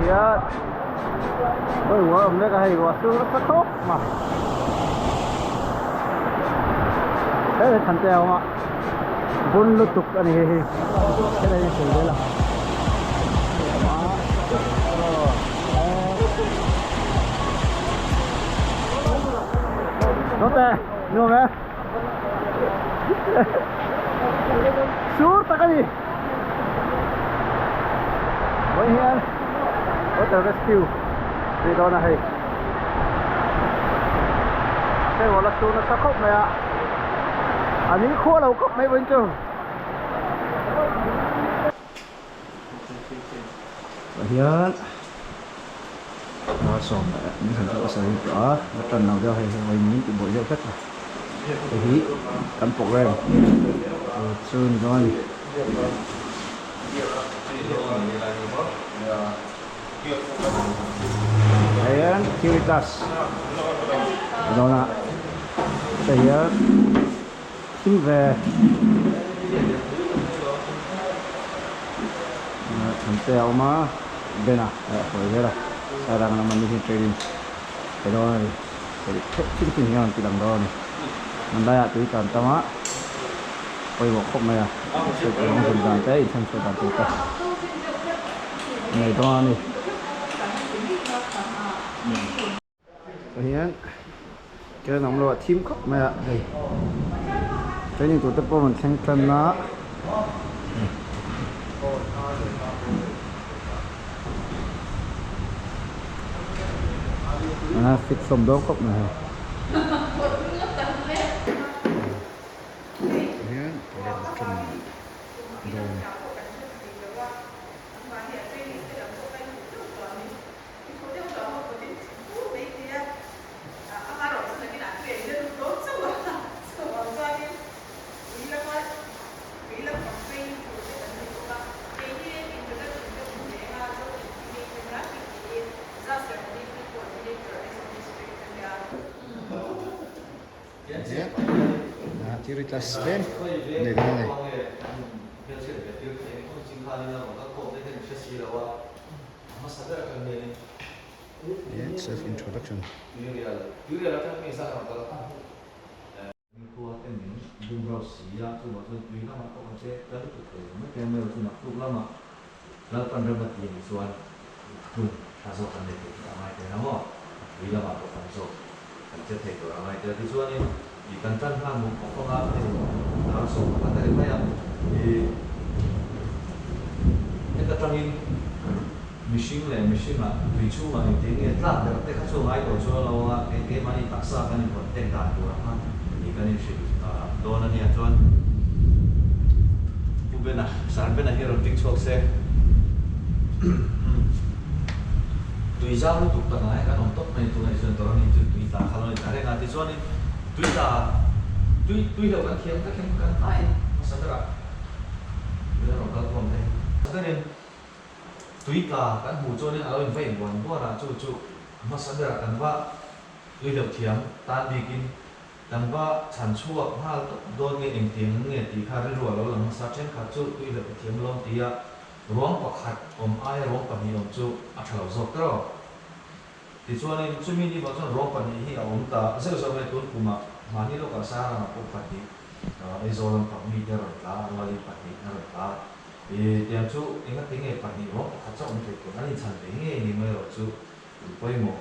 Lihat, oh wow, mereka hai wasu top mah. Santai awak, bun lutuk ani hehe. Kita ni sudah lah. Note, ni apa? Sur tak ni. Woi hian. Water rescue đi đâu này xe gọi là xuống nó sắp khóc mày ạ anh ấy khô đầu cốc mấy bên chưa hiện nó xong những thành phố sở hữu đó nó trần nào đeo hay những cái bộ dấu chất này cái hí cắn program sơn rồi ayan Kiritas đâu nè thì xin về thằng tèo mà bên à khỏi thế là sai đang làm mình trading cái đó này cái chính chính nhau thì đằng đó này mình đây à tùy cần tao á quay một khúc này à sự không dần dần tới thành sự tạm tụt này đó này hiện cái nóng lò thím khóc mẹ đây cái những tụi tập mình thành thân nó fit sông đó khóc này hiện Kiritas Ben này cái này self introduction ikan kan kamu pokok apa itu langsung kata dia yang kita trangin machine lah bicu mah itu ni telah mereka so ai tu so lawa ke mani taksa kan itu tentar tu apa ikan ini sih dona ni atuan ubena sarpena hero TikTok se tu izam tu tak naik kan untuk itu ni sentoran itu kita kalau ni cari nanti so ni tuy đầu các kiếm các tay sao thế ạ bây giờ nó có còn thế cho nên tuy cả các hủ cho nên ở bên phải buồn quá là chú mà sao thế ạ cần vợ tuy đầu kiếm tan đi kinh cần vợ sản xuất ha đôi nghe tiếng nghe tí khai rồi rồi là sao trên cả chú tuy đầu kiếm luôn tí à rong bạc hạt ai rong bạc nhiều chú ăn thầu dọc đó thì cho nên chúng mình đi vào trong rong bạc này ông ta sẽ có cái tuần cũng mà ni lo ka sa na ko pati e zolam pa mi der la wali pati na la e tiang chu inga tinge pati ro ka cha on ko ani chan de nge ni me ro chu poi mo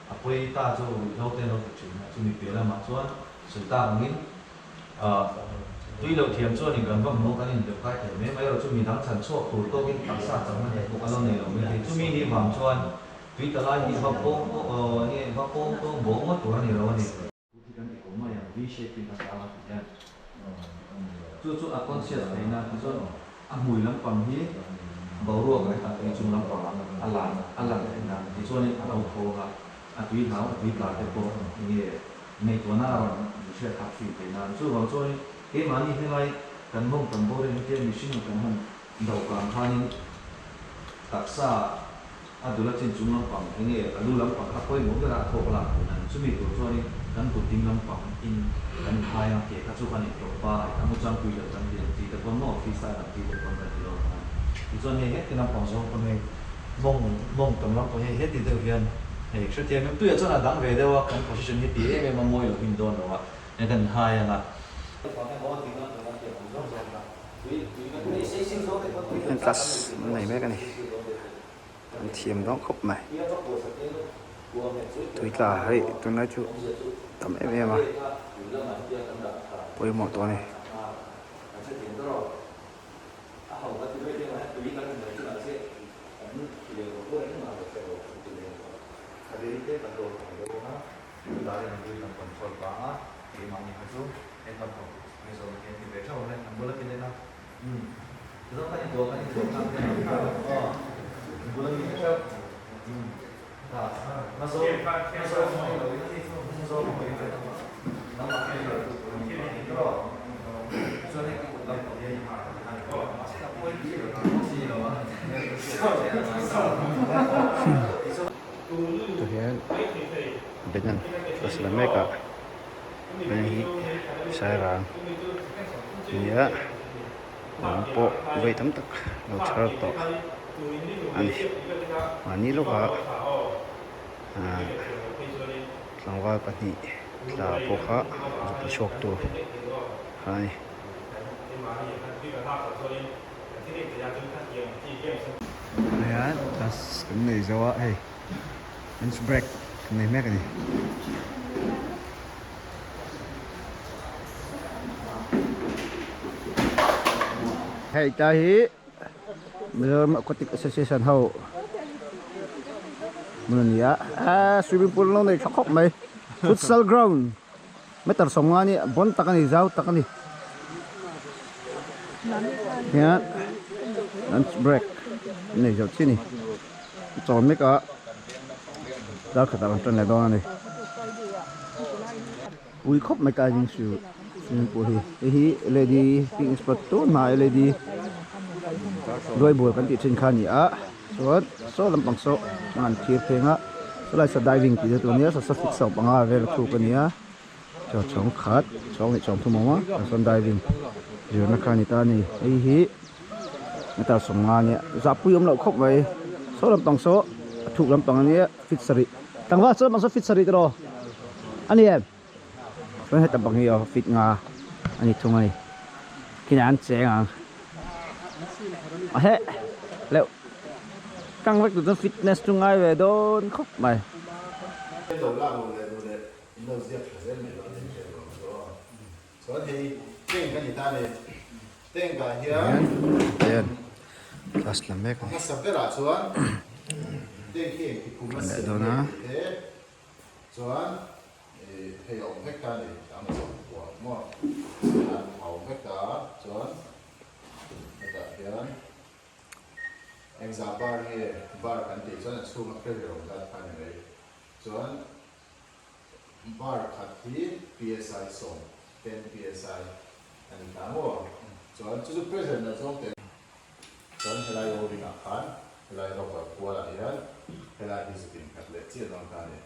a poi ta chu lo te no chu na chu mi pe la ma chuan su ta ngin tuy lo thiam chu ni gan bam mo kan in de kai te me mai ro chu mi dang chan chu ko to kin ta sa chang na de ko ka lo ne lo me chu mi ni bam chuan tuy ta la ni ba ko ni ba ko to bo mo tu ni ro ni V-shaping ka sa yan. Chu conscious ay na so amoy lang pang hi bawro ka ta chung lang pang alang na so ni araw ko ka at wi hao wi ka te po ni nei to na ro she ka fi pe na so ba so ni ke mani he lai kan mong kan bo ren ke machine kan han daw ka khanin taksa adula chin chung lang pang ni alu lang pang ka poi mo ra tho la na chu mi to so ni kan puting lampang in kan kaya ke ka chu kan it pa amu chang pui lo chang dia ti te kon no office ta ti te kon ka ti lo ti chuan he he tin lampang so kon he mong tam lam ko he he ti te hian he sha ti me tu ya chuan a dang ve dewa kan position ni ti em ma moi lo him don lo wa ne kan hai anga Nên plus này mấy cái này anh thiềm đó khóc mày tôi là ấy tôi nói chú tầm em mà bôi mộtตัวnày Tuhan dengan Islam mereka ini saya ya mampu bayi tempat nol to ani lo ka langwa pani la poka di shok to ani ayan tas ini zawa hey lunch break này mấy cái này hey tahi bây mà có tích association hậu mình ya swimming pool nó này khóc khóc mày futsal ground mấy tờ sông anh ấy bốn tắc anh giáo tắc anh nhá lunch break này giờ chứ này chọn mấy cái đó khởi tạo trên này đó này ui khóc mấy cái những sự swimming pool thì lady pink spot tu mà lady đôi buổi kan ti trên khan ni a so lam pang so man thir phenga so lai sa diving ti tu nia sa fit so panga vel thu kan nia cho chong khat chong ni chong thu mama so diving giờ na khan ni ta ni ei hi ta som nga nia za puyom lo khop mai so lam pang so thu lam pang nia fit sari tangwa so mang so fit sari ro ani em so he tam pang hi fit nga ani thung ai kinan che ang hết liệu căng vách tụi fitness chung ngay về đôn khóc mày tiền plus là mấy cái lại đó nó em giá bar nghe bar kan ti chuan a chhung a fel ro da pan nei chuan bar khat hi psi som 10 psi ani ta mo chuan chu present na chong ten chuan helai o ring a khan helai ro ka kuala hian helai visiting khat le chi don ka ni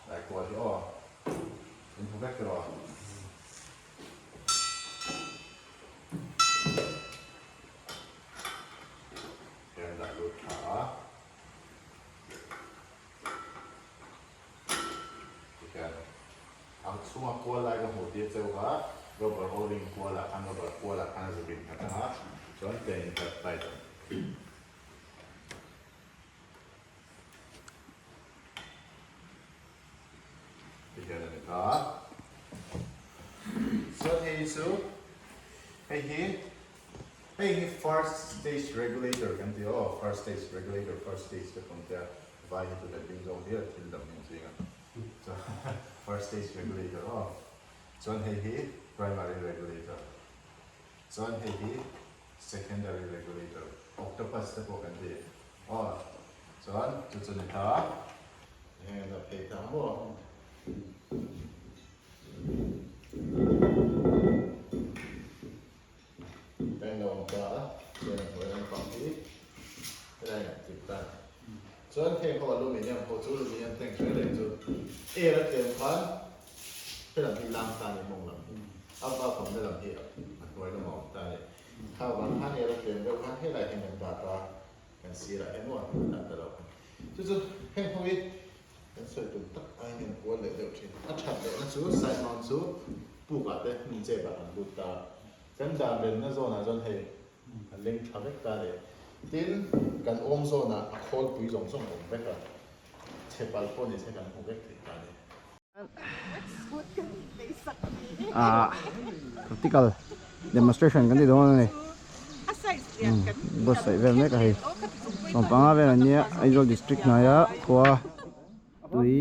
lai ko hi o in hu vek ro Semua kuala yang mudah jauh, rubber holding kuala kan sebin kata ha, contoh yang terbaik. Tiga dan tiga. So hey first stage regulator kan dia, first stage regulator, first stage tu pun dia, vai itu dah tinggal dia tidak mungkin. So first stage regulator off. So hey primary regulator. So hey secondary regulator. Octopus tu pun dia off. So tu ni ta. And the pay ta mo. Tengok ta. Jangan boleh pasti. Tengok kita. So hey ko aluminium ko chu aluminium tank trailer chu. A ละเต็มพัน เป็นหลังที่ล่างตาในมองหลังเอาว่าผมได้หลังที่ไว้ก็มองตาเลยถ้าวันท่านเนี่ยเราเปลี่ยนก็ท่านให้อะไรแห่งกันตาตากันสีอะไรแห่งว่านั่นแต่เราจุดๆแห่งพวกนี้เป็นส่วนตุ่มตักไอ้เงินปวดเลยเดี๋ยวทีอัดฉับเลยนั่นสู้ใส่มอนสู้ปูกัดเลยมีเจ็บแบบดูตาฉันดามเป็นนั่นโซน่ะจนให้เล็งทำให้ตาเลยทีนกันอมโซน่ะโคตรปุยสงส่งผมไปกันเชฟบาลโฟนี่ใช้กันผมไปถึงตาเลย practical demonstration kan di doon ni bus sai vel me ka hi panga vel ania Aizawl district na ya khwa tui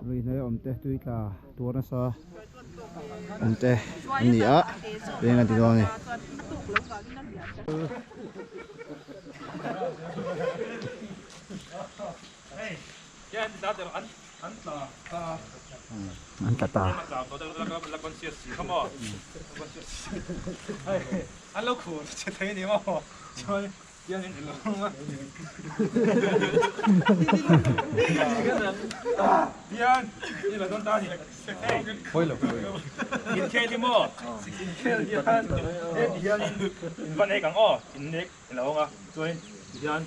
lui na omte tui ka turna sa omte ani a lenga di doon ni an tata anh lâu khổ chưa thấy gì mà chơi điên lên luôn á điên như là con ta thì thôi là điên chơi đi mà điên điênวันนี้กันอ๋ออินเด็กเราอ่ะช่วยđiên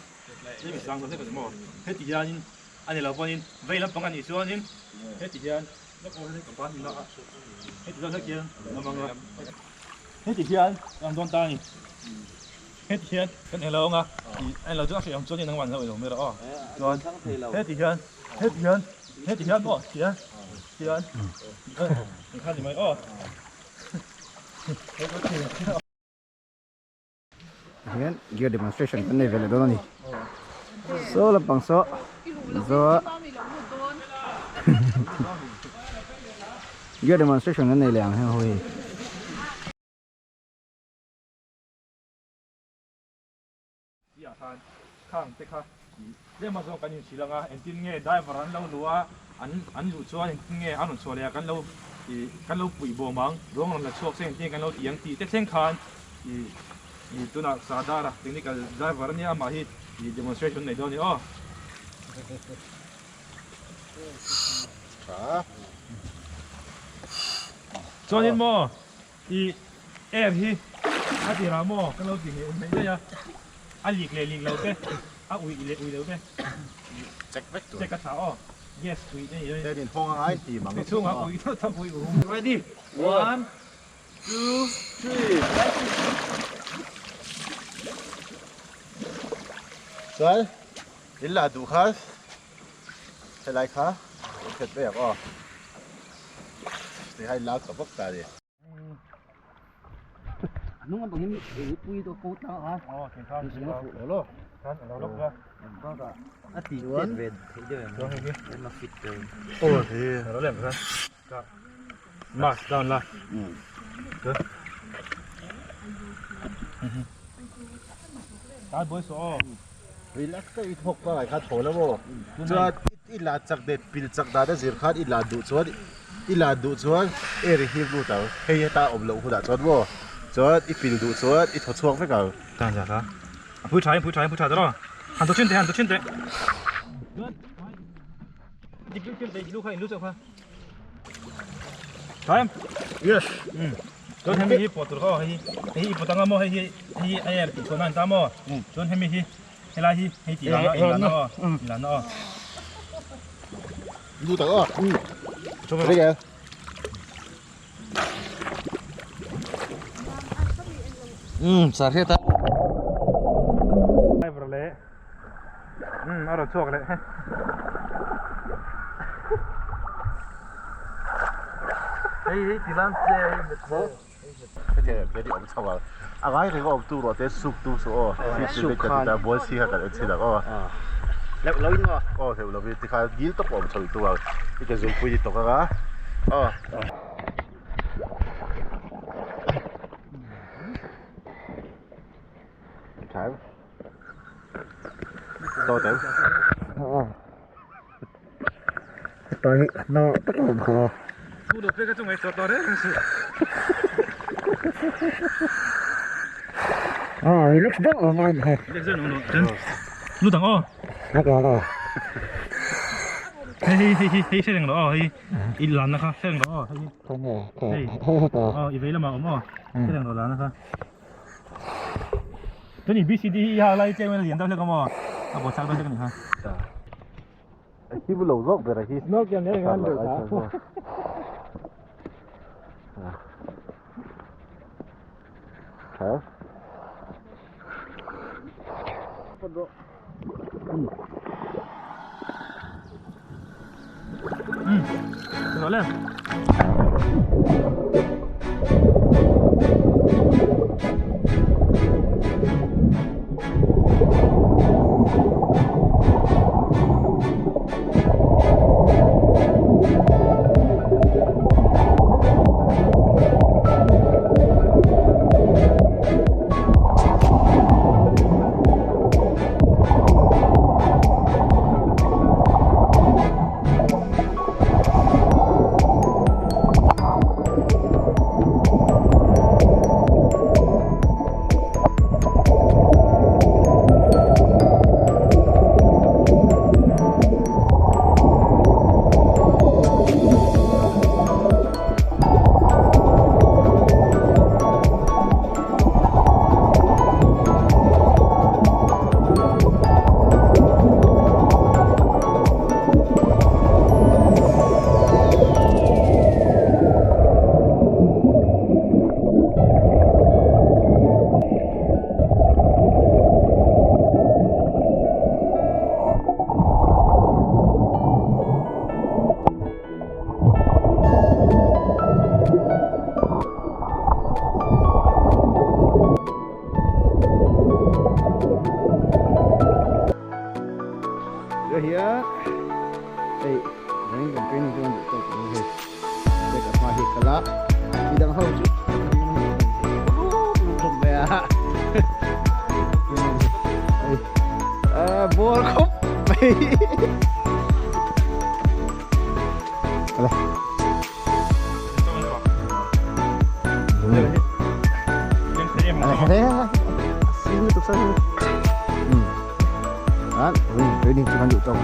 นี่มีสังตัวเท่ากันมั้งเฮ้ยđiênอันนี้เราพอนี่เวลาป้องกันอีกส่วนนึงเฮ้ยđiênแล้วก็ให้กับบ้านนี่ละเฮ้ยđiênสักอย่างน้ำมันละเฮ้ยđiênอันโดนตานี่เฮ้ยđiênกันเราอ่ะไอเราจะเอาเสียงส่วนนี้ทั้งวันเราไม่ละอ๋อส่วนเฮ้ยđiênเฮ้ยđiênเฮ้ยđiênบ่điên điên你看你们哦。Ayan, gear demonstration kan ni vele doon ni. So lapang so. So gear demonstration kan ni liang hang hui. Dạ than, khang tê kha. Để mà do cái những gì là ngà, em tin nghe đại và anh lâu lúa, anh lúa cho anh nghe anh lúa cho là cái lâu bụi bò măng, rồi là chuột sen tin cái lâu tiếng tì tết sen khan, tu nak sadar, ini cái đại và anh em mà hi demonstration này đó nhỉ, oh. Cho nên mà, em hi, anh thì làm mà, cái lâu tiếng này đây ya. Anh liệt lâu thế, anh ui lâu thế. Check cái sao? Yes, ui đây đây. Đây điện phong ai thì mà Cái chung ui thôi thằng ui. Ready? 1, 2, 3. Rồi, đến là đủ khá. Hay lại khá. Thật đẹp à. Thì hay lá cả bốc ta đi. Ano nga bangin pui to ko ta ha. Oh, 괜찮아. Hello. Kan, lo ra. Baka ati red hiyo Rồi đi. na fit ko. Ồ thì Rồi lên rồi. Ka. Mas down la. Được. Cái bối số. relax cái ít hộp cái khát thổi lắm bộ. Cho ít là chắc đẹp pin chắc đã đã diệt khát ít là đủ chuột. Ít là đủ chuột. Ê thì hiệp đủ tao. Hay ta ôm lẩu đã chuột bộ. Chuột ít pin đủ chuột ít thổi chuột phải không? Đang giả đó. Bùi trái đó. Hàn tổ chuyên tế. Đi chuyên tế lúc hay lúc sao khoa. Trái em. Yes. John hemi hi pot ro hi potanga mo hi ai er ko man ta mo John hemi hi hela hi ti la no Đủ tao à? Cho mày kìa. Sarhe ta. ai bro le aro chok le hey ti lan se Cái này cái điều ông sao à? À cái thì có ông tu rồi, thế sụp tu số. Sụp cái là bố xí hay cái gì đó. Lâu in mo. Thì là vì thì khai gil tóc ông chơi tu à. Cái dùng quỳ tóc à? Trái. To tới. Tới nó tất cả khó. tu do pe ka chung ai to to re It looks better on mine. le zen no lu dang o Nó có rồi. Hei sen đó hei ilan na ka sen đó hei iveila ma omo sen đó lan na ka cái này BCD ya lại chơi mình liền đâu cái mà bộ sang đâu cái này ha khi vừa lẩu dốc về là khi nó kia này ngon được hả hả rồi lên here. Hey, main kan training tu untuk tu. Dekat mahir kelak. Bidang hau tu. Belum ya. Bol kop. Alah. Alah. Sini tu sana. Kan, training tu lanjut tau.